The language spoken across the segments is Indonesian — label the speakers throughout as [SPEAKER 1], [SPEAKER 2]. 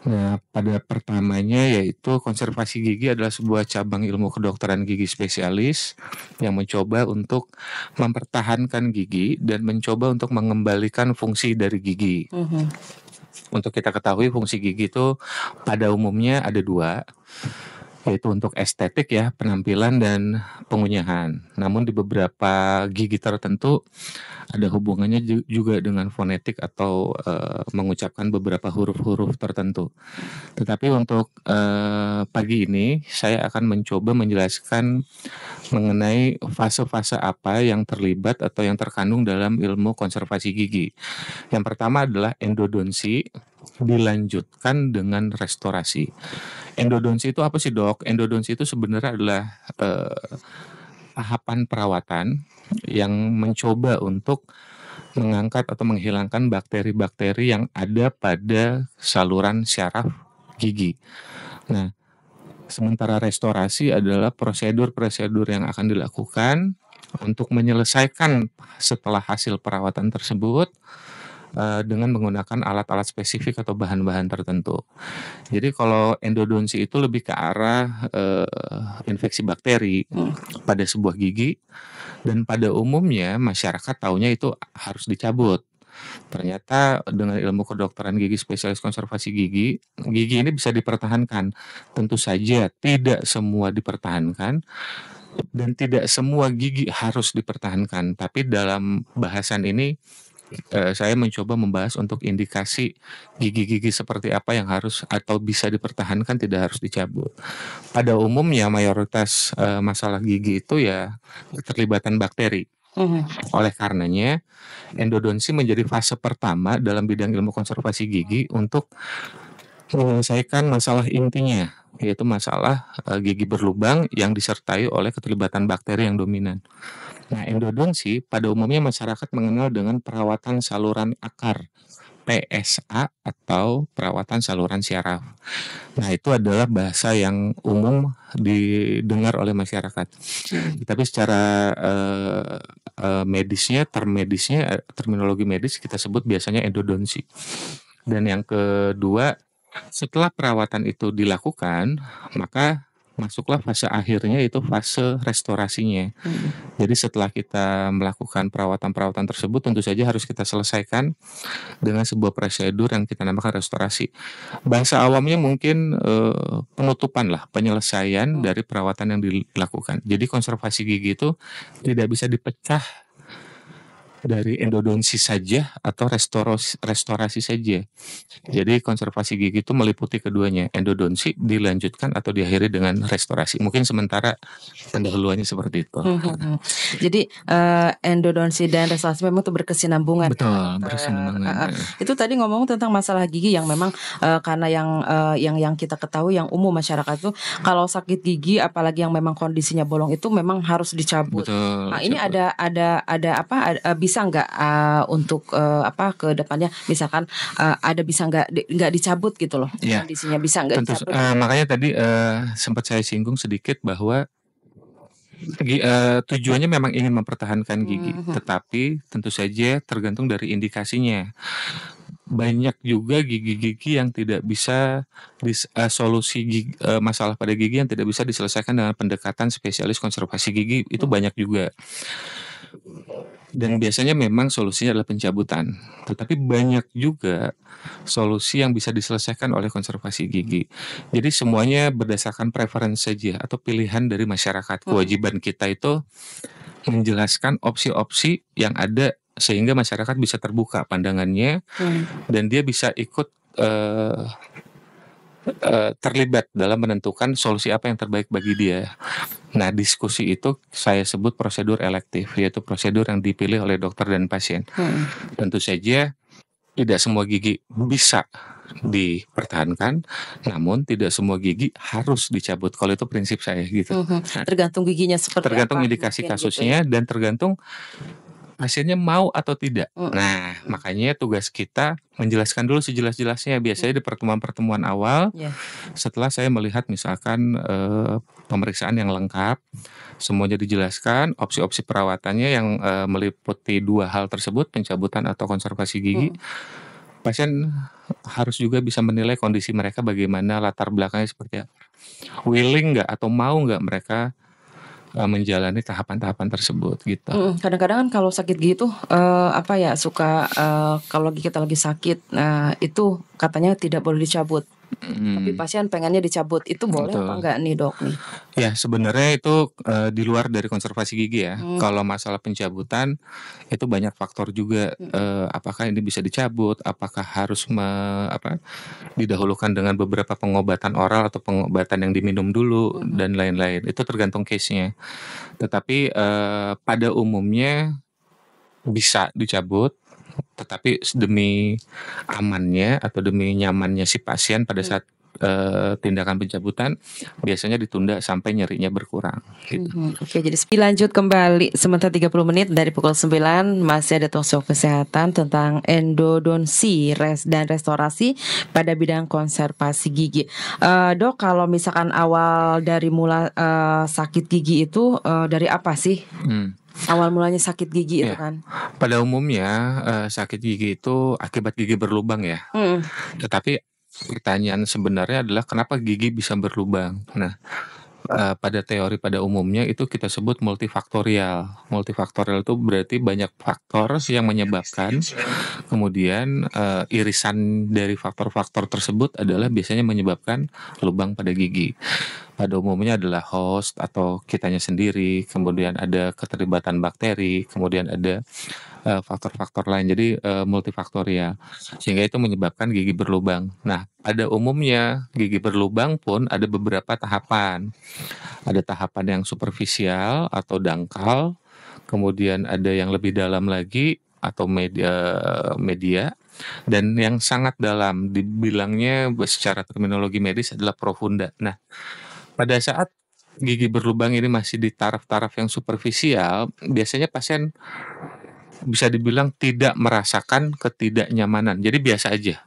[SPEAKER 1] Nah, pada pertamanya yaitu konservasi gigi adalah sebuah cabang ilmu kedokteran gigi spesialis yang mencoba untuk mempertahankan gigi dan mencoba untuk mengembalikan fungsi dari gigi.
[SPEAKER 2] Mhm.
[SPEAKER 1] Untuk kita ketahui fungsi gigi itu pada umumnya ada dua, yaitu untuk estetik ya, penampilan dan pengunyahan. Namun di beberapa gigi tertentu ada hubungannya juga dengan fonetik atau mengucapkan beberapa huruf-huruf tertentu. Tetapi untuk pagi ini saya akan mencoba menjelaskan mengenai fase-fase apa yang terlibat atau yang terkandung dalam ilmu konservasi gigi. Yang pertama adalah endodonsi, dilanjutkan dengan restorasi. Endodonsi itu apa sih, Dok? Endodonsi itu sebenarnya adalah tahapan perawatan yang mencoba untuk mengangkat atau menghilangkan bakteri-bakteri yang ada pada saluran syaraf gigi. Nah, sementara restorasi adalah prosedur-prosedur yang akan dilakukan untuk menyelesaikan setelah hasil perawatan tersebut dengan menggunakan alat-alat spesifik atau bahan-bahan tertentu. Jadi kalau endodonsi itu lebih ke arah infeksi bakteri pada sebuah gigi, dan pada umumnya masyarakat taunya itu harus dicabut. Ternyata dengan ilmu kedokteran gigi spesialis konservasi gigi, gigi ini bisa dipertahankan. Tentu saja tidak semua dipertahankan dan tidak semua gigi harus dipertahankan. Tapi dalam bahasan ini saya mencoba membahas untuk indikasi gigi-gigi seperti apa yang harus atau bisa dipertahankan, tidak harus dicabut. Pada umumnya mayoritas masalah gigi itu ya keterlibatan bakteri. Oleh karenanya, endodonsi menjadi fase pertama dalam bidang ilmu konservasi gigi untuk menyelesaikan masalah intinya, yaitu masalah gigi berlubang yang disertai oleh keterlibatan bakteri yang dominan. Nah, endodonsi pada umumnya masyarakat mengenal dengan perawatan saluran akar, PSA atau perawatan saluran syaraf. Nah, itu adalah bahasa yang umum didengar oleh masyarakat. Tapi secara medisnya, terminologi medis kita sebut biasanya endodonsi. Dan yang kedua, setelah perawatan itu dilakukan, maka masuklah fase akhirnya, yaitu fase restorasinya. Jadi setelah kita melakukan perawatan-perawatan tersebut, tentu saja harus kita selesaikan dengan sebuah prosedur yang kita namakan restorasi. Bahasa awamnya mungkin penutupan lah, penyelesaian dari perawatan yang dilakukan. Jadi konservasi gigi itu tidak bisa dipecah dari endodonsi saja atau restorasi saja. Jadi konservasi gigi itu meliputi keduanya, endodonsi dilanjutkan atau diakhiri dengan restorasi. Mungkin sementara pendahuluannya seperti itu.
[SPEAKER 2] Jadi endodonsi dan restorasi memang itu berkesinambungan.
[SPEAKER 1] Betul, berkesinambungan.
[SPEAKER 2] Itu tadi ngomong tentang masalah gigi yang memang karena yang kita ketahui yang umum masyarakat itu kalau sakit gigi apalagi yang memang kondisinya bolong itu memang harus dicabut.
[SPEAKER 1] Betul.
[SPEAKER 2] Nah, ini ada bisa nggak untuk ke depannya misalkan ada bisa nggak dicabut gitu loh
[SPEAKER 1] Ya,
[SPEAKER 2] kondisinya bisa nggak
[SPEAKER 1] tentu.
[SPEAKER 2] dicabut?
[SPEAKER 1] Makanya tadi sempat saya singgung sedikit bahwa tujuannya memang ingin mempertahankan gigi, tetapi tentu saja tergantung dari indikasinya. Banyak juga gigi-gigi yang tidak bisa solusi masalah pada gigi yang tidak bisa diselesaikan dengan pendekatan spesialis konservasi gigi, itu banyak juga. Dan biasanya memang solusinya adalah pencabutan. Tetapi banyak juga solusi yang bisa diselesaikan oleh konservasi gigi. Jadi semuanya berdasarkan preferensi saja atau pilihan dari masyarakat. Kewajiban kita itu menjelaskan opsi-opsi yang ada sehingga masyarakat bisa terbuka pandangannya dan dia bisa ikut terlibat dalam menentukan solusi apa yang terbaik bagi dia. Nah, diskusi itu saya sebut prosedur elektif, yaitu prosedur yang dipilih oleh dokter dan pasien. Tentu saja tidak semua gigi bisa dipertahankan, namun tidak semua gigi harus dicabut. Kalau itu prinsip saya gitu.
[SPEAKER 2] Tergantung giginya seperti
[SPEAKER 1] Tergantung
[SPEAKER 2] apa,
[SPEAKER 1] indikasi
[SPEAKER 2] mungkin gitu
[SPEAKER 1] kasusnya dan tergantung pasiennya mau atau tidak. Nah, makanya tugas kita menjelaskan dulu sejelas-jelasnya. Biasanya di pertemuan-pertemuan awal, setelah saya melihat misalkan pemeriksaan yang lengkap, semuanya dijelaskan, opsi-opsi perawatannya yang meliputi dua hal tersebut, pencabutan atau konservasi gigi. pasien harus juga bisa menilai kondisi mereka bagaimana, latar belakangnya seperti apa. Willing nggak atau mau nggak mereka menjalani tahapan-tahapan tersebut gitu.
[SPEAKER 2] Kadang-kadang kan kalau sakit gigi tuh suka kalau kita lagi sakit, itu katanya tidak boleh dicabut. Tapi pasien pengennya dicabut, itu boleh apa
[SPEAKER 1] Betul.
[SPEAKER 2] enggak nih dok nih?
[SPEAKER 1] Ya sebenarnya itu di luar dari konservasi gigi ya. Kalau masalah pencabutan itu banyak faktor juga. Apakah ini bisa dicabut? Apakah harus didahulukan dengan beberapa pengobatan oral atau pengobatan yang diminum dulu dan lain-lain. Itu tergantung case-nya. Tetapi pada umumnya bisa dicabut, tetapi demi amannya atau demi nyamannya si pasien pada saat tindakan pencabutan biasanya ditunda sampai nyerinya berkurang gitu.
[SPEAKER 2] Oke, jadi lanjut kembali sementara 30 menit dari pukul 9 masih ada talkshow kesehatan tentang endodonsi dan restorasi pada bidang konservasi gigi. Dok, kalau misalkan awal dari mula sakit gigi itu dari apa sih? Awal mulanya sakit gigi itu kan?
[SPEAKER 1] Pada umumnya sakit gigi itu akibat gigi berlubang ya. Tetapi pertanyaan sebenarnya adalah kenapa gigi bisa berlubang. Nah, pada teori pada umumnya itu kita sebut multifaktorial. Multifaktorial itu berarti banyak faktor yang menyebabkan, kemudian irisan dari faktor-faktor tersebut adalah biasanya menyebabkan lubang pada gigi. Pada umumnya adalah host atau kitanya sendiri, kemudian ada keterlibatan bakteri, kemudian ada faktor-faktor lain. Jadi multifaktorial. Sehingga itu menyebabkan gigi berlubang. Nah, pada umumnya gigi berlubang pun ada beberapa tahapan. Ada tahapan yang superficial atau dangkal, kemudian ada yang lebih dalam lagi atau media, dan yang sangat dalam dibilangnya secara terminologi medis adalah profunda. Nah, pada saat gigi berlubang ini masih di taraf-taraf yang superficial, biasanya pasien bisa dibilang tidak merasakan ketidaknyamanan. Jadi biasa aja.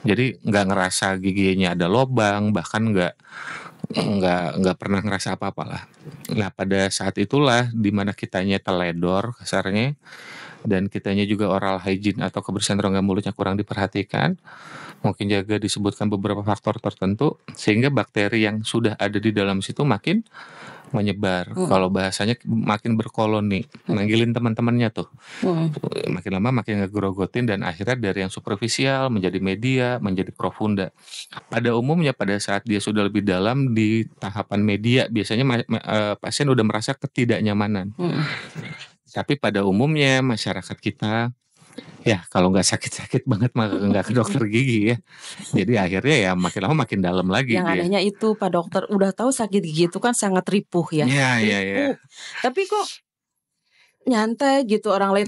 [SPEAKER 1] Jadi nggak ngerasa giginya ada lubang, bahkan nggak pernah ngerasa apa-apa lah. Nah, pada saat itulah dimana kitanya teledor kasarnya, dan kitanya juga oral hygiene atau kebersihan rongga mulutnya kurang diperhatikan. Mungkin juga disebutkan beberapa faktor tertentu sehingga bakteri yang sudah ada di dalam situ makin menyebar. Kalau bahasanya makin berkoloni, manggilin teman-temannya tuh. Makin lama makin ngegrogotin dan akhirnya dari yang superficial menjadi media, menjadi profunda. Pada umumnya pada saat dia sudah lebih dalam di tahapan media biasanya pasien udah merasa ketidaknyamanan. Tapi pada umumnya masyarakat kita ya kalau nggak sakit-sakit banget mah nggak ke dokter gigi ya. Jadi akhirnya ya makin lama makin dalam lagi
[SPEAKER 2] Yang
[SPEAKER 1] dia.
[SPEAKER 2] anehnya itu Pak Dokter, udah tahu sakit gigi itu kan sangat ripuh ya.
[SPEAKER 1] Iya.
[SPEAKER 2] Tapi kok nyantai gitu orang lain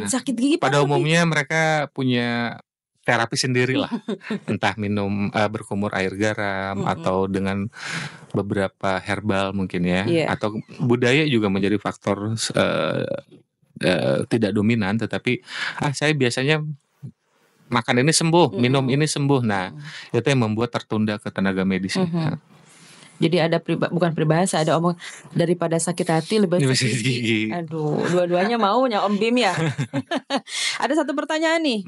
[SPEAKER 2] sakit gigi
[SPEAKER 1] pada umumnya mereka punya terapi sendiri lah. Entah minum berkumur air garam atau dengan beberapa herbal mungkin ya. Atau budaya juga menjadi faktor tidak dominan, tetapi saya biasanya makan ini sembuh, minum ini sembuh. Nah, itu yang membuat tertunda ke tenaga medis.
[SPEAKER 2] Jadi ada bukan peribahasa, ada omong daripada sakit hati lebih sakit gigi. Aduh, dua-duanya maunya Om Bim ya. Ada satu pertanyaan nih.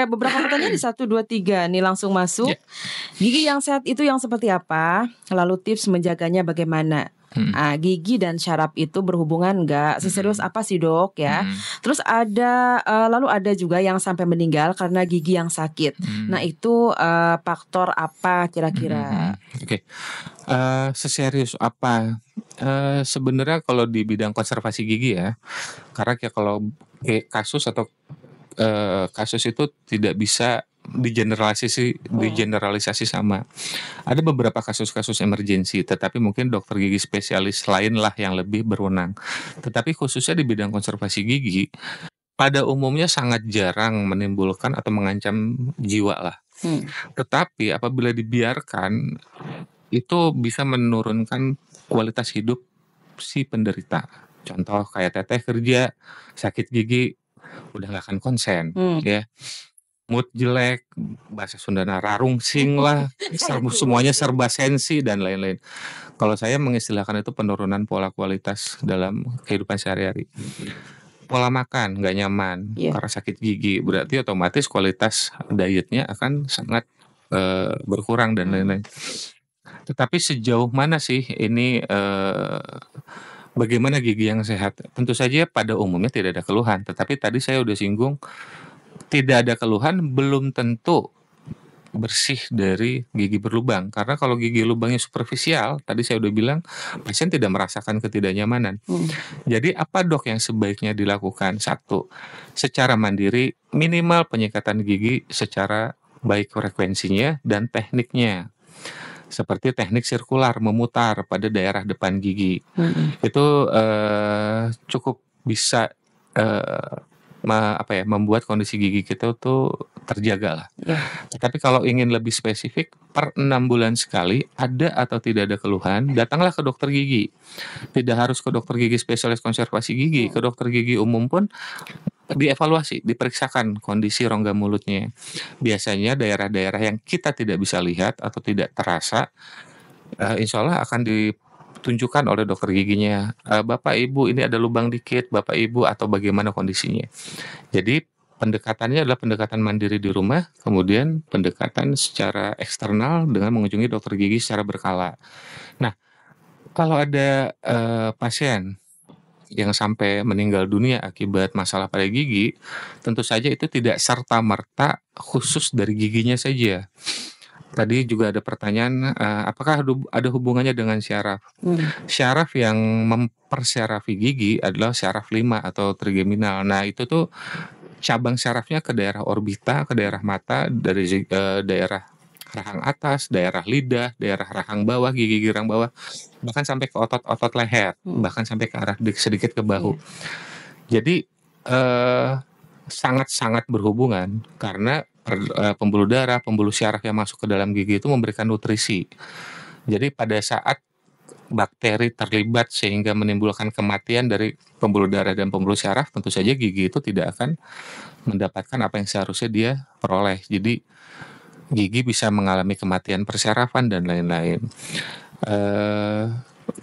[SPEAKER 2] Beberapa pertanyaan di 1, 2, 3 nih langsung masuk. Gigi yang sehat itu yang seperti apa? Lalu tips menjaganya bagaimana? Gigi dan syaraf itu berhubungan nggak? Seserius apa sih dok ya? Terus lalu ada juga yang sampai meninggal karena gigi yang sakit. Nah itu faktor apa kira-kira?
[SPEAKER 1] Seserius apa? Sebenarnya kalau di bidang konservasi gigi ya, karena kalau kasus atau kasus itu tidak bisa digeneralisasi sama. Ada beberapa kasus-kasus emergensi, tetapi mungkin dokter gigi spesialis lain lah yang lebih berwenang. Tetapi khususnya di bidang konservasi gigi, pada umumnya sangat jarang menimbulkan atau mengancam jiwa lah. Tetapi apabila dibiarkan, itu bisa menurunkan kualitas hidup si penderita. Contoh kayak teteh kerja, sakit gigi, udah gak akan konsen ya. Mood jelek, bahasa Sundana rarungsing lah, semuanya serba sensi dan lain-lain. Kalau saya mengistilahkan itu penurunan pola kualitas dalam kehidupan sehari-hari. pola makan nggak nyaman karena sakit gigi, berarti otomatis kualitas dietnya akan sangat berkurang dan lain-lain. Tetapi sejauh mana sih ini bagaimana gigi yang sehat? Tentu saja pada umumnya tidak ada keluhan, tetapi tadi saya udah singgung, tidak ada keluhan belum tentu bersih dari gigi berlubang. Karena kalau gigi lubangnya superficial, tadi saya udah bilang, pasien tidak merasakan ketidaknyamanan. Jadi apa dok yang sebaiknya dilakukan? Satu, secara mandiri minimal penyekatan gigi secara baik frekuensinya dan tekniknya. Seperti teknik sirkular, memutar pada daerah depan gigi. Itu cukup bisa membuat kondisi gigi kita tuh terjaga lah. Tapi kalau ingin lebih spesifik, per 6 bulan sekali ada atau tidak ada keluhan, datanglah ke dokter gigi. Tidak harus ke dokter gigi spesialis konservasi gigi, ke dokter gigi umum pun dievaluasi, diperiksakan kondisi rongga mulutnya. Biasanya daerah-daerah yang kita tidak bisa lihat atau tidak terasa, insya Allah akan ditunjukkan oleh dokter giginya. Bapak Ibu ini ada lubang dikit, Bapak Ibu, atau bagaimana kondisinya. Jadi pendekatannya adalah pendekatan mandiri di rumah, kemudian pendekatan secara eksternal dengan mengunjungi dokter gigi secara berkala. Nah, kalau ada pasien yang sampai meninggal dunia akibat masalah pada gigi, tentu saja itu tidak serta-merta khusus dari giginya saja. Tadi juga ada pertanyaan, apakah ada hubungannya dengan syaraf? Syaraf yang mempersyarafi gigi adalah syaraf 5 atau trigeminal. Nah, itu tuh cabang syarafnya ke daerah orbita, ke daerah mata, dari daerah rahang atas, daerah lidah, daerah rahang bawah, gigi girang bawah, bahkan sampai ke otot-otot leher, bahkan sampai ke arah sedikit ke bahu. Jadi sangat-sangat berhubungan karena pembuluh darah, pembuluh syaraf yang masuk ke dalam gigi itu memberikan nutrisi. Jadi pada saat bakteri terlibat sehingga menimbulkan kematian dari pembuluh darah dan pembuluh syaraf, tentu saja gigi itu tidak akan mendapatkan apa yang seharusnya dia peroleh. Jadi gigi bisa mengalami kematian persyarafan dan lain-lain.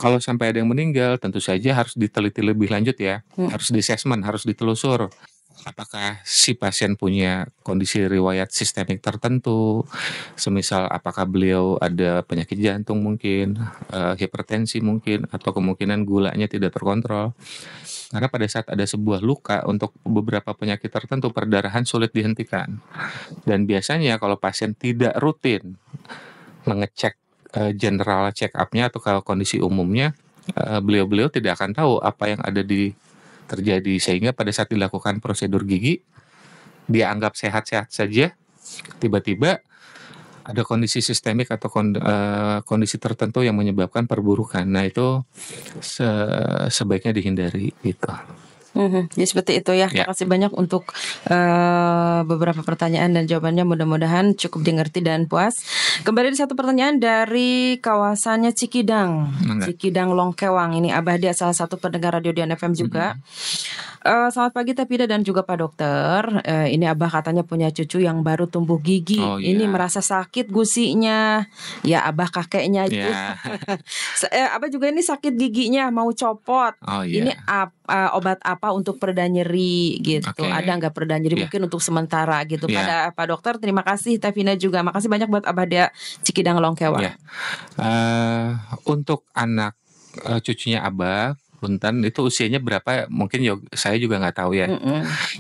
[SPEAKER 1] Kalau sampai ada yang meninggal, tentu saja harus diteliti lebih lanjut ya, harus di-assessment, harus ditelusur. Apakah si pasien punya kondisi riwayat sistemik tertentu, semisal apakah beliau ada penyakit jantung mungkin, hipertensi mungkin, atau kemungkinan gulanya tidak terkontrol. Karena pada saat ada sebuah luka untuk beberapa penyakit tertentu, perdarahan sulit dihentikan. Dan biasanya kalau pasien tidak rutin mengecek general check up-nya atau kalau kondisi umumnya, beliau-beliau tidak akan tahu apa yang ada terjadi, sehingga pada saat dilakukan prosedur gigi dia anggap sehat-sehat saja, tiba-tiba ada kondisi sistemik atau kondisi tertentu yang menyebabkan perburukan. Nah, itu sebaiknya dihindari gitu.
[SPEAKER 2] Ya seperti itu ya. Terima kasih banyak untuk beberapa pertanyaan dan jawabannya, mudah-mudahan cukup dimengerti dan puas. Kembali di satu pertanyaan dari kawasannya Cikidang, Cikidang Longkewang. Ini Abah Dia, salah satu pendengar Radio Dian FM juga. Selamat pagi Tepida dan juga Pak Dokter. Ini Abah katanya punya cucu yang baru tumbuh gigi. Ini merasa sakit gusinya. Ya Abah kakeknya itu. Abah juga ini sakit giginya, mau copot. Ini obat apa untuk pereda nyeri gitu? Ada nggak pereda nyeri mungkin untuk sementara gitu? Pada Pak Dokter, terima kasih. Tevina juga, makasih banyak buat Abah Dia Cikidang Longkewang.
[SPEAKER 1] Untuk anak cucunya Abah Punten itu usianya berapa mungkin saya juga nggak tahu ya.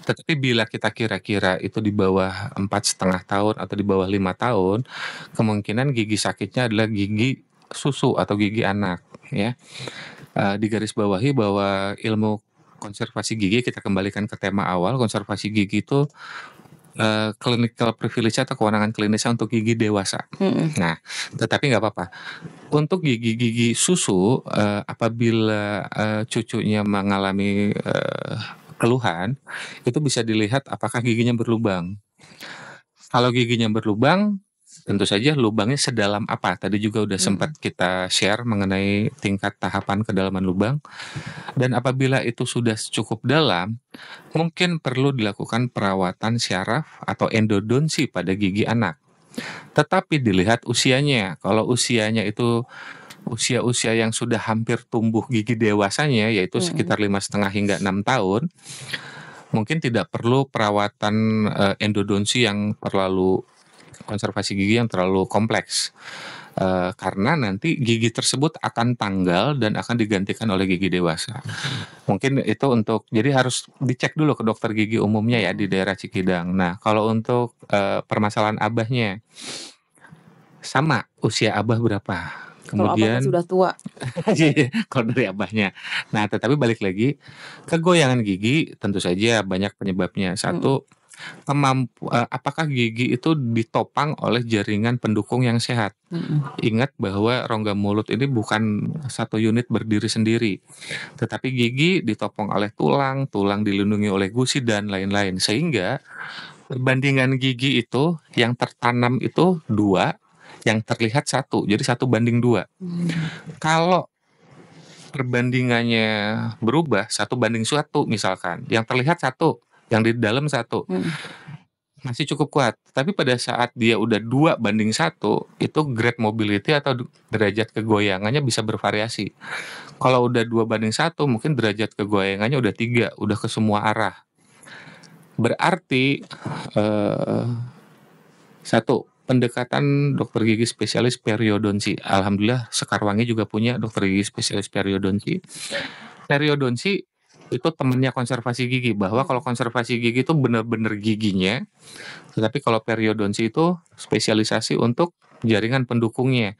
[SPEAKER 1] Tetapi bila kita kira-kira itu di bawah 4,5 tahun atau di bawah 5 tahun, kemungkinan gigi sakitnya adalah gigi susu atau gigi anak ya. Digarisbawahi bahwa ilmu konservasi gigi, kita kembalikan ke tema awal, konservasi gigi itu clinical privilege atau kewenangan klinisnya untuk gigi dewasa. Nah, tetapi nggak apa-apa. Untuk gigi-gigi susu, apabila cucunya mengalami keluhan, itu bisa dilihat apakah giginya berlubang. Kalau giginya berlubang, tentu saja lubangnya sedalam apa. Tadi juga udah sempat kita share mengenai tingkat tahapan kedalaman lubang. Dan apabila itu sudah cukup dalam, mungkin perlu dilakukan perawatan syaraf atau endodonsi pada gigi anak. Tetapi dilihat usianya. Kalau usianya itu usia-usia yang sudah hampir tumbuh gigi dewasanya, yaitu sekitar 5,5 hingga 6 tahun, mungkin tidak perlu perawatan endodonsi yang terlalu konservasi gigi yang terlalu kompleks. Karena nanti gigi tersebut akan tanggal dan akan digantikan oleh gigi dewasa. Mungkin itu jadi harus dicek dulu ke dokter gigi umumnya ya di daerah Cikidang. Nah, kalau untuk permasalahan abahnya, sama usia abah berapa?
[SPEAKER 2] Kalau abahnya sudah tua.
[SPEAKER 1] Kalau dari abahnya. Nah, tetapi balik lagi, kegoyangan gigi tentu saja banyak penyebabnya. Satu, apakah gigi itu ditopang oleh jaringan pendukung yang sehat? Ingat bahwa rongga mulut ini bukan satu unit berdiri sendiri, tetapi gigi ditopang oleh tulang dilindungi oleh gusi dan lain-lain, sehingga perbandingan gigi itu yang tertanam itu 2, yang terlihat 1, jadi 1:2. Kalau perbandingannya berubah 1:1 misalkan, yang terlihat 1, yang di dalam 1, masih cukup kuat. Tapi pada saat dia udah 2:1, itu grade mobility atau derajat kegoyangannya bisa bervariasi. Kalau udah 2:1, mungkin derajat kegoyangannya udah 3, udah ke semua arah. Berarti 1, pendekatan dokter gigi spesialis periodonsi. Alhamdulillah Sekarwangi juga punya dokter gigi spesialis periodonsi. Periodonsi itu temannya konservasi gigi, bahwa kalau konservasi gigi itu benar-benar giginya, tetapi kalau periodonsi itu spesialisasi untuk jaringan pendukungnya.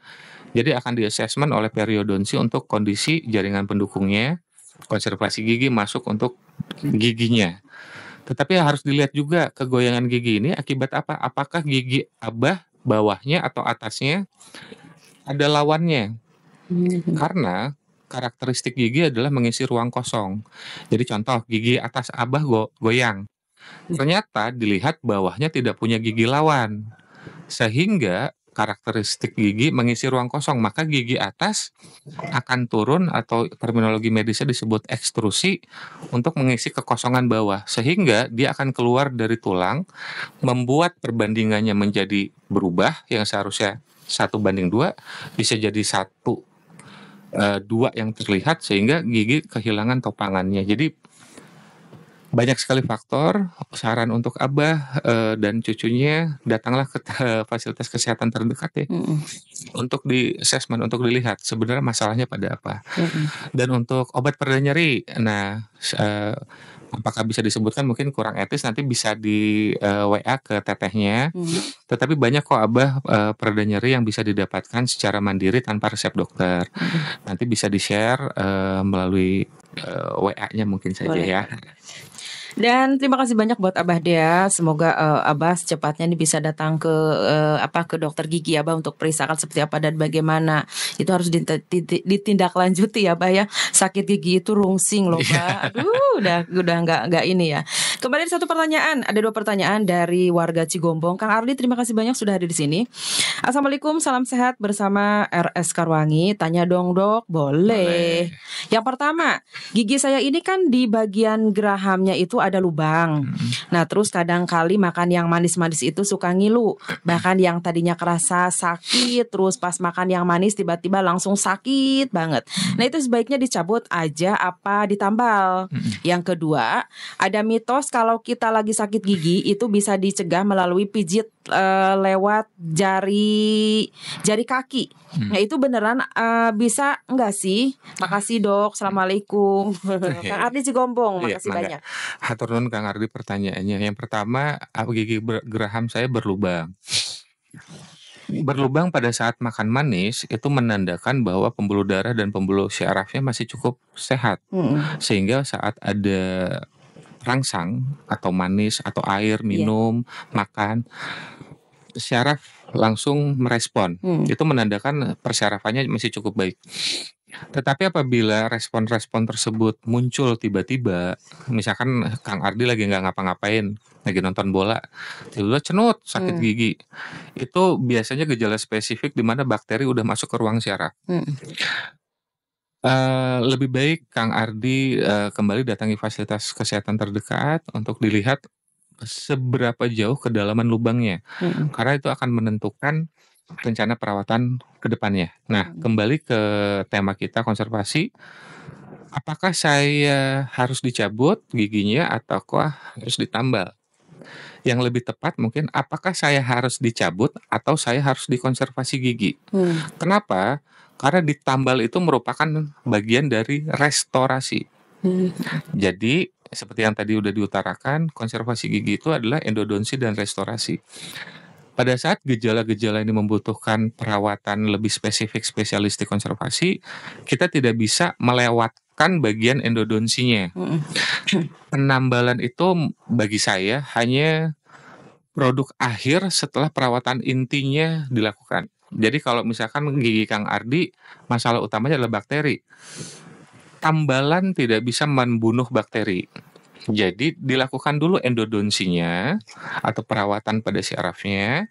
[SPEAKER 1] Jadi akan di-assessment oleh periodonsi untuk kondisi jaringan pendukungnya, konservasi gigi masuk untuk giginya. Tetapi harus dilihat juga kegoyangan gigi ini akibat apa? Apakah gigi abah bawahnya atau atasnya ada lawannya? Karena karakteristik gigi adalah mengisi ruang kosong. Jadi contoh, gigi atas abah goyang. Ternyata dilihat bawahnya tidak punya gigi lawan. Sehingga karakteristik gigi mengisi ruang kosong, maka gigi atas akan turun atau terminologi medisnya disebut ekstrusi untuk mengisi kekosongan bawah, sehingga dia akan keluar dari tulang, membuat perbandingannya menjadi berubah, yang seharusnya 1:2 bisa jadi 1:2 yang terlihat, sehingga gigi kehilangan topangannya. Jadi banyak sekali faktor. Saran untuk abah dan cucunya, datanglah ke fasilitas kesehatan terdekat ya, untuk di assessment, untuk dilihat sebenarnya masalahnya pada apa. Dan untuk obat pereda nyeri, nah apakah bisa disebutkan, mungkin kurang etis, nanti bisa di WA ke tetehnya. Tetapi banyak kok abah pereda nyeri yang bisa didapatkan secara mandiri tanpa resep dokter. Nanti bisa di-share melalui WA-nya mungkin saja. Boleh. Ya.
[SPEAKER 2] Dan terima kasih banyak buat Abah Dea. Semoga Abah secepatnya ini bisa datang ke ke dokter gigi Abah untuk periksakan seperti apa dan bagaimana. Itu harus ditindaklanjuti ya, Abah ya. Sakit gigi itu rungsing loh, Pak. Aduh, udah nggak ini ya. Kembali satu pertanyaan. Ada 2 pertanyaan dari warga Cigombong. Kang Ardi, terima kasih banyak sudah hadir di sini. Assalamualaikum, salam sehat bersama RS Karwangi. Tanya dong, Dok. Boleh. Yang pertama, gigi saya ini kan di bagian gerahamnya itu ada lubang. Nah, terus kadang kali makan yang manis-manis itu suka ngilu. Bahkan yang tadinya kerasa sakit, terus pas makan yang manis tiba-tiba langsung sakit banget. Nah, itu sebaiknya dicabut aja apa ditambal. Yang kedua, ada mitos kalau kita lagi sakit gigi itu bisa dicegah melalui pijit lewat jari kaki. Nah, itu beneran bisa enggak sih? Makasih, Dok. Assalamualaikum. Kang Ardi Cigombong, makasih banyak.
[SPEAKER 1] Hatur nuhun Kang Ardi pertanyaannya. Yang pertama, gigi geraham saya berlubang. Berlubang pada saat makan manis itu menandakan bahwa pembuluh darah dan pembuluh syarafnya masih cukup sehat. Sehingga saat ada rangsang atau manis atau air minum, makan, syaraf langsung merespon. Itu menandakan persyarafannya masih cukup baik. Tetapi apabila respon-respon tersebut muncul tiba-tiba, misalkan Kang Ardi lagi nggak ngapa-ngapain, lagi nonton bola, tiba-tiba cenut sakit gigi, itu biasanya gejala spesifik di mana bakteri udah masuk ke ruang syaraf. Lebih baik Kang Ardi kembali datangi fasilitas kesehatan terdekat untuk dilihat seberapa jauh kedalaman lubangnya, karena itu akan menentukan rencana perawatan ke depannya. Nah, kembali ke tema kita konservasi, apakah saya harus dicabut giginya ataukah harus ditambal? Yang lebih tepat mungkin apakah saya harus dicabut atau saya harus dikonservasi gigi? Kenapa? Karena ditambal itu merupakan bagian dari restorasi. Jadi seperti yang tadi udah diutarakan, konservasi gigi itu adalah endodonsi dan restorasi. Pada saat gejala-gejala ini membutuhkan perawatan lebih spesifik spesialistik konservasi, kita tidak bisa melewatkan bagian endodonsinya. Penambalan itu bagi saya hanya produk akhir setelah perawatan intinya dilakukan. Jadi kalau misalkan gigi Kang Ardi, masalah utamanya adalah bakteri. Tambalan tidak bisa membunuh bakteri. Jadi dilakukan dulu endodonsinya atau perawatan pada syarafnya,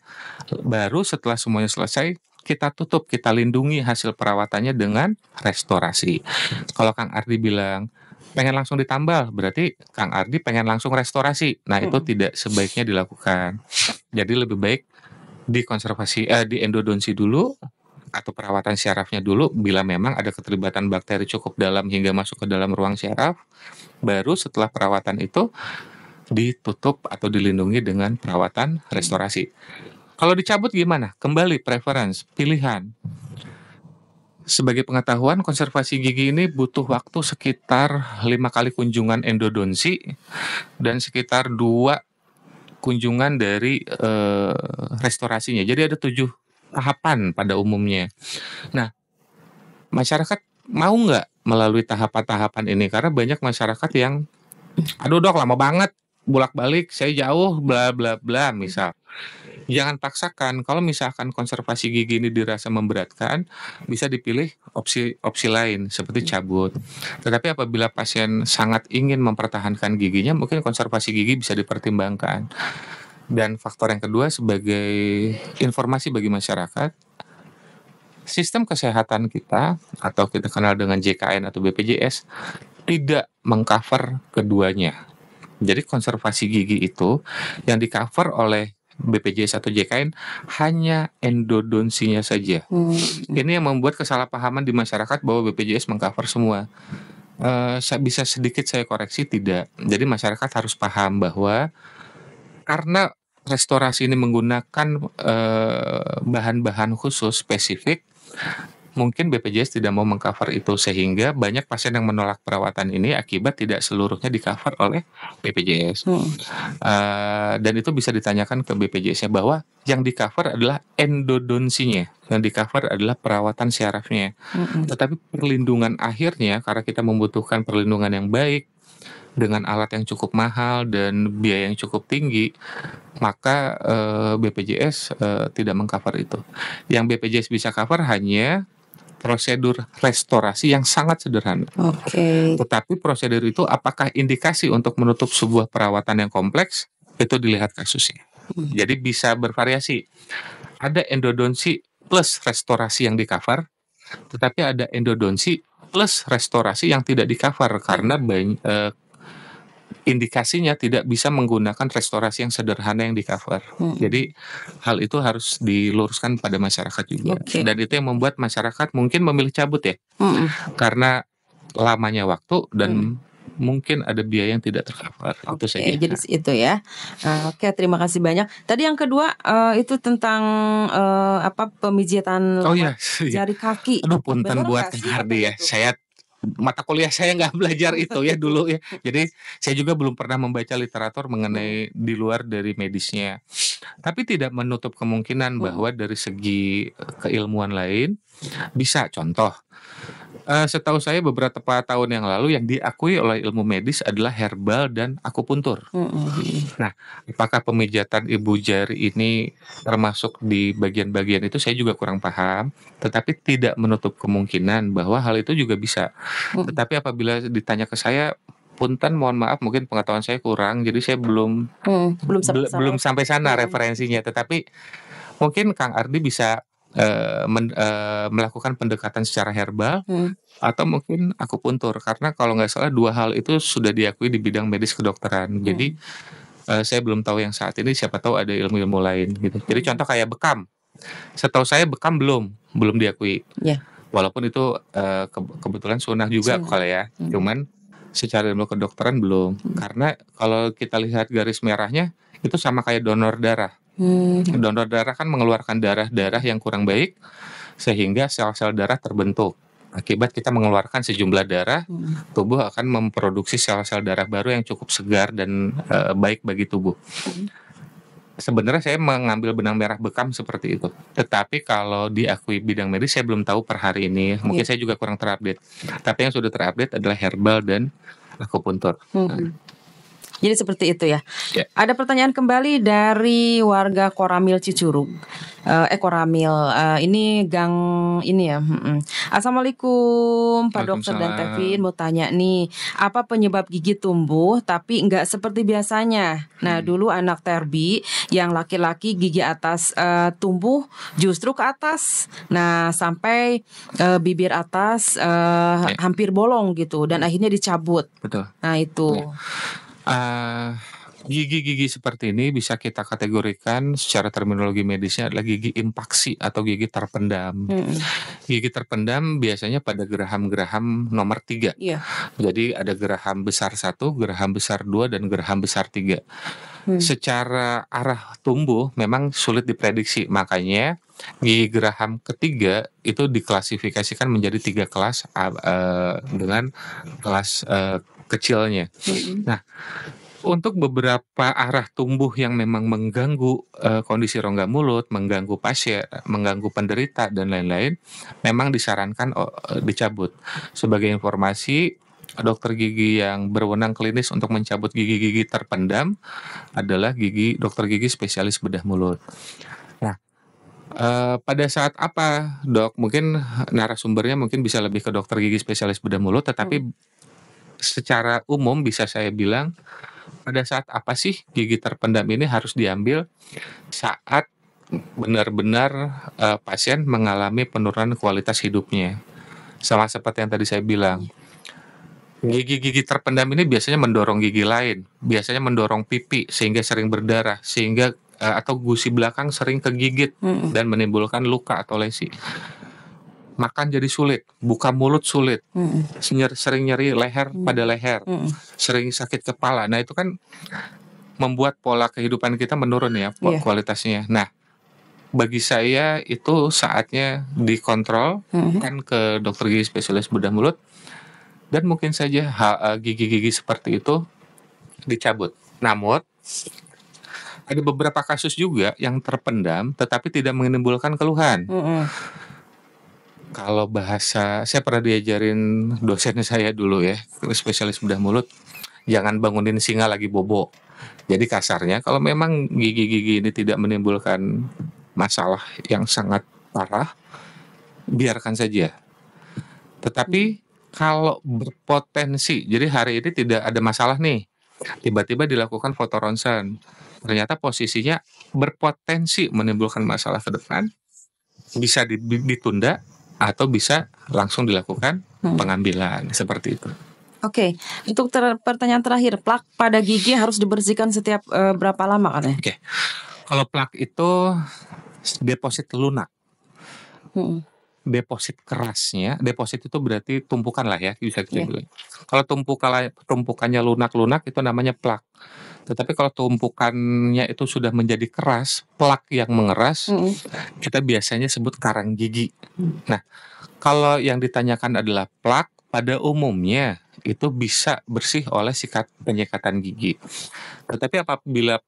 [SPEAKER 1] baru setelah semuanya selesai, kita tutup, kita lindungi hasil perawatannya dengan restorasi. Kalau Kang Ardi bilang, pengen langsung ditambal, berarti Kang Ardi pengen langsung restorasi. Nah, itu tidak sebaiknya dilakukan. Jadi lebih baik diendodonsi dulu atau perawatan syarafnya dulu bila memang ada keterlibatan bakteri cukup dalam hingga masuk ke dalam ruang syaraf, baru setelah perawatan itu ditutup atau dilindungi dengan perawatan restorasi. Kalau dicabut gimana? Kembali preference, pilihan. Sebagai pengetahuan, konservasi gigi ini butuh waktu sekitar 5 kali kunjungan endodonsi dan sekitar 2 kunjungan dari restorasinya. Jadi ada 7 tahapan pada umumnya. Nah, masyarakat mau nggak melalui tahapan-tahapan ini? Karena banyak masyarakat yang, aduh dok lama banget, bolak-balik, saya jauh, bla bla bla, misal. Jangan paksakan. Kalau misalkan konservasi gigi ini dirasa memberatkan, bisa dipilih opsi lain seperti cabut. Tetapi apabila pasien sangat ingin mempertahankan giginya, mungkin konservasi gigi bisa dipertimbangkan. Dan faktor yang kedua sebagai informasi bagi masyarakat, sistem kesehatan kita atau kita kenal dengan JKN atau BPJS tidak mengcover keduanya. Jadi konservasi gigi itu yang di-cover oleh BPJS atau JKN hanya endodonsinya saja. Ini yang membuat kesalahpahaman di masyarakat bahwa BPJS mengcover semua. Bisa sedikit saya koreksi, tidak. Jadi masyarakat harus paham bahwa karena restorasi ini menggunakan bahan-bahan khusus spesifik, mungkin BPJS tidak mau mengcover itu sehingga banyak pasien yang menolak perawatan ini akibat tidak seluruhnya di-cover oleh BPJS. Dan itu bisa ditanyakan ke BPJS-nya bahwa yang di-cover adalah endodonsinya, yang di-cover adalah perawatan syarafnya. Tetapi perlindungan akhirnya karena kita membutuhkan perlindungan yang baik dengan alat yang cukup mahal dan biaya yang cukup tinggi, maka BPJS tidak mengcover itu. Yang BPJS bisa cover hanya prosedur restorasi yang sangat sederhana. Tetapi prosedur itu apakah indikasi untuk menutup sebuah perawatan yang kompleks, itu dilihat kasusnya. Jadi bisa bervariasi. Ada endodonsi plus restorasi yang di-cover, tetapi ada endodonsi plus restorasi yang tidak di-cover karena indikasinya tidak bisa menggunakan restorasi yang sederhana yang di-cover. Jadi hal itu harus diluruskan pada masyarakat juga. Dan itu yang membuat masyarakat mungkin memilih cabut ya. Karena lamanya waktu dan mungkin ada biaya yang tidak tercover. Itu saja.
[SPEAKER 2] Jadi itu ya. Terima kasih banyak. Tadi yang kedua itu tentang pemijitan jari kaki.
[SPEAKER 1] Aduh punten buat Kang Ardi ya. Saya mata kuliah saya nggak belajar itu ya dulu ya. Jadi saya juga belum pernah membaca literatur mengenai di luar dari medisnya. Tapi tidak menutup kemungkinan bahwa dari segi keilmuan lain bisa. Contoh, setahu saya beberapa tahun yang lalu yang diakui oleh ilmu medis adalah herbal dan akupuntur. Nah, apakah pemijatan ibu jari ini termasuk di bagian-bagian itu saya juga kurang paham, tetapi tidak menutup kemungkinan bahwa hal itu juga bisa. Tetapi apabila ditanya ke saya, punten mohon maaf mungkin pengetahuan saya kurang, jadi saya belum sampai sana referensinya. Tetapi mungkin Kang Ardi bisa melakukan pendekatan secara herbal atau mungkin akupuntur, karena kalau nggak salah 2 hal itu sudah diakui di bidang medis kedokteran. Jadi saya belum tahu yang saat ini, siapa tahu ada ilmu-ilmu lain gitu. Jadi contoh kayak bekam. Setahu saya bekam belum diakui.
[SPEAKER 2] Ya.
[SPEAKER 1] Walaupun itu kebetulan sunnah juga kalau ya. Cuman secara ilmu kedokteran belum. Karena kalau kita lihat garis merahnya itu sama kayak donor darah. Donor darah kan mengeluarkan darah yang kurang baik sehingga sel-sel darah terbentuk. Akibat kita mengeluarkan sejumlah darah, tubuh akan memproduksi sel-sel darah baru yang cukup segar dan baik bagi tubuh. Sebenarnya saya mengambil benang merah bekam seperti itu. Tetapi kalau diakui bidang medis saya belum tahu per hari ini. Mungkin saya juga kurang terupdate. Tapi yang sudah terupdate adalah herbal dan akupuntur.
[SPEAKER 2] Jadi seperti itu ya. Ada pertanyaan kembali dari warga Koramil Cicurug. Koramil ini gang ini ya. Assalamualaikum Pak Dokter dan Tevin, mau tanya nih, apa penyebab gigi tumbuh tapi nggak seperti biasanya? Nah dulu anak Terbi yang laki-laki gigi atas tumbuh justru ke atas. Nah sampai bibir atas hampir bolong gitu dan akhirnya dicabut.
[SPEAKER 1] Betul.
[SPEAKER 2] Nah itu.
[SPEAKER 1] Gigi-gigi seperti ini bisa kita kategorikan secara terminologi medisnya adalah gigi impaksi atau gigi terpendam. Gigi terpendam biasanya pada geraham-geraham nomor 3. Jadi ada geraham besar 1, geraham besar 2, dan geraham besar 3. Secara arah tumbuh memang sulit diprediksi, makanya gigi geraham ketiga itu diklasifikasikan menjadi 3 kelas dengan kelas kecilnya. Nah, untuk beberapa arah tumbuh yang memang mengganggu kondisi rongga mulut, mengganggu pasien, mengganggu penderita dan lain-lain, memang disarankan dicabut. Sebagai informasi, dokter gigi yang berwenang klinis untuk mencabut gigi-gigi terpendam adalah dokter gigi spesialis bedah mulut. Nah, pada saat apa, Dok? Mungkin narasumbernya mungkin bisa lebih ke dokter gigi spesialis bedah mulut, tetapi secara umum bisa saya bilang pada saat apa sih gigi terpendam ini harus diambil saat benar-benar pasien mengalami penurunan kualitas hidupnya. Sama seperti yang tadi saya bilang, gigi-gigi terpendam ini biasanya mendorong gigi lain, biasanya mendorong pipi sehingga sering berdarah, sehingga atau gusi belakang sering kegigit dan menimbulkan luka atau lesi. Makan jadi sulit, buka mulut sulit, sering nyeri leher pada leher, sering sakit kepala. Nah itu kan membuat pola kehidupan kita menurun ya kualitasnya. Nah bagi saya itu saatnya dikontrol kan ke dokter gigi spesialis bedah mulut dan mungkin saja gigi-gigi seperti itu dicabut. Namun ada beberapa kasus juga yang terpendam tetapi tidak menimbulkan keluhan. Kalau bahasa, saya pernah diajarin dosen saya dulu ya, spesialis bedah mulut, jangan bangunin singa lagi bobo. Jadi kasarnya, kalau memang gigi-gigi ini tidak menimbulkan masalah yang sangat parah, biarkan saja. Tetapi kalau berpotensi, jadi hari ini tidak ada masalah nih, tiba-tiba dilakukan foto ronsen, ternyata posisinya berpotensi menimbulkan masalah ke depan, bisa ditunda, atau bisa langsung dilakukan pengambilan seperti itu.
[SPEAKER 2] Oke, untuk pertanyaan terakhir, plak pada gigi harus dibersihkan setiap berapa lama katanya?
[SPEAKER 1] Oke, kalau plak itu deposit lunak. Deposit kerasnya, deposit itu berarti tumpukan lah ya, bisa kita bilang. Kalau tumpukannya lunak-lunak itu namanya plak. Tetapi kalau tumpukannya itu sudah menjadi keras, plak yang mengeras, kita biasanya sebut karang gigi. Nah, kalau yang ditanyakan adalah plak, pada umumnya itu bisa bersih oleh penyekatan gigi. Tetapi apabila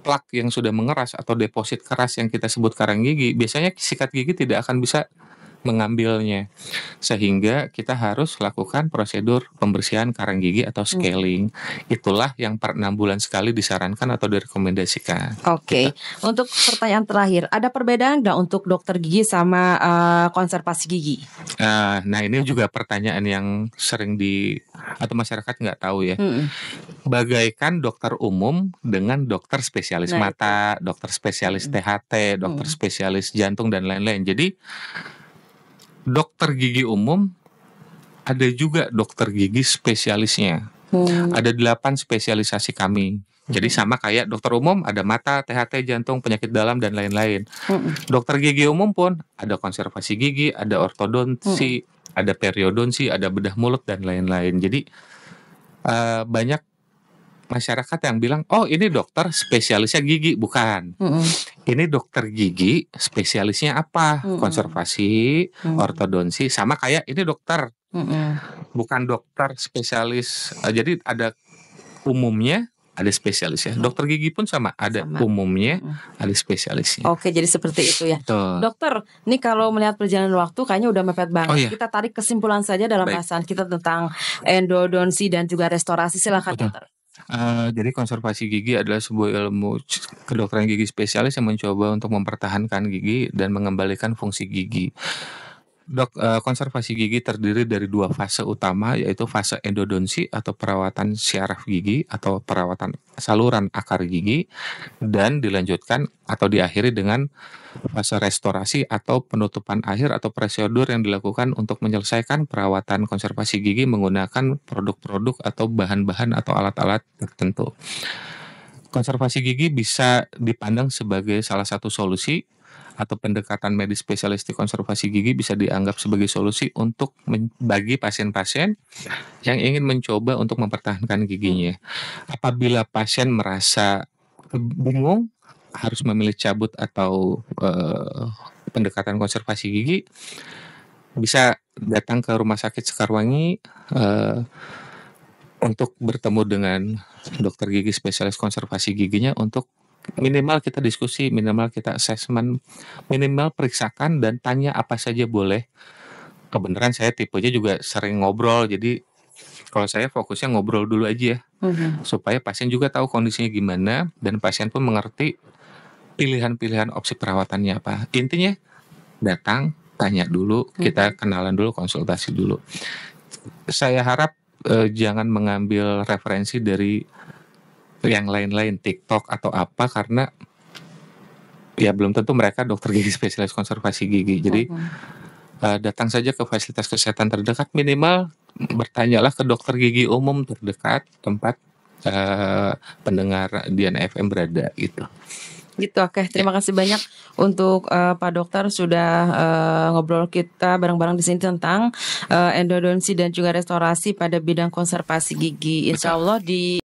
[SPEAKER 1] plak yang sudah mengeras atau deposit keras yang kita sebut karang gigi, biasanya sikat gigi tidak akan bisa mengambilnya, sehingga kita harus lakukan prosedur pembersihan karang gigi atau scaling. Itulah yang per 6 bulan sekali disarankan atau direkomendasikan.
[SPEAKER 2] Oke. Untuk pertanyaan terakhir, ada perbedaan nggak untuk dokter gigi sama konservasi gigi?
[SPEAKER 1] Nah ini juga pertanyaan yang sering atau masyarakat nggak tahu ya. Bagaikan dokter umum dengan dokter spesialis mata, dokter spesialis THT, dokter spesialis jantung dan lain-lain. Jadi dokter gigi umum ada juga dokter gigi spesialisnya. Ada 8 spesialisasi kami. Jadi sama kayak dokter umum ada mata, THT, jantung, penyakit dalam dan lain-lain. Dokter gigi umum pun ada konservasi gigi, ada ortodonsi, ada periodonsi, ada bedah mulut dan lain-lain. Jadi banyak masyarakat yang bilang, oh ini dokter spesialisnya gigi. Bukan. Ini dokter gigi spesialisnya apa? Konservasi, ortodonsi, sama kayak ini dokter. Bukan dokter spesialis. Jadi ada umumnya, ada spesialisnya. Dokter gigi pun sama, ada umumnya, ada spesialisnya.
[SPEAKER 2] Oke, jadi seperti itu ya.
[SPEAKER 1] Betul.
[SPEAKER 2] Dokter, ini kalau melihat perjalanan waktu kayaknya udah mepet banget. Kita tarik kesimpulan saja dalam bahasan kita tentang endodonsi dan juga restorasi. Silakan dokter.
[SPEAKER 1] Jadi konservasi gigi adalah sebuah ilmu kedokteran gigi spesialis yang mencoba untuk mempertahankan gigi dan mengembalikan fungsi gigi. Konservasi gigi terdiri dari 2 fase utama, yaitu fase endodonsi atau perawatan syaraf gigi atau perawatan saluran akar gigi, dan dilanjutkan atau diakhiri dengan fase restorasi atau penutupan akhir atau prosedur yang dilakukan untuk menyelesaikan perawatan konservasi gigi menggunakan produk-produk atau bahan-bahan atau alat-alat tertentu. Konservasi gigi bisa dipandang sebagai salah satu solusi atau pendekatan medis spesialistik konservasi gigi bisa dianggap sebagai solusi untuk bagi pasien-pasien yang ingin mencoba untuk mempertahankan giginya. Apabila pasien merasa bingung harus memilih cabut atau pendekatan konservasi gigi, bisa datang ke Rumah Sakit Sekarwangi untuk bertemu dengan dokter gigi spesialis konservasi giginya untuk minimal kita diskusi, minimal kita assessment, minimal periksakan dan tanya apa saja boleh. Kebenaran saya tipenya juga sering ngobrol, jadi kalau saya fokusnya ngobrol dulu aja ya, supaya pasien juga tahu kondisinya gimana dan pasien pun mengerti pilihan-pilihan opsi perawatannya apa. Intinya datang, tanya dulu, kita kenalan dulu, konsultasi dulu. Saya harap jangan mengambil referensi dari yang lain-lain, TikTok atau apa, karena ya belum tentu mereka dokter gigi spesialis konservasi gigi. Jadi datang saja ke fasilitas kesehatan terdekat, minimal bertanyalah ke dokter gigi umum terdekat tempat pendengar Dian FM berada gitu.
[SPEAKER 2] Gitu, oke. Terima kasih banyak untuk Pak Dokter sudah ngobrol kita bareng-bareng di sini tentang endodonsi dan juga restorasi pada bidang konservasi gigi. Insya Allah di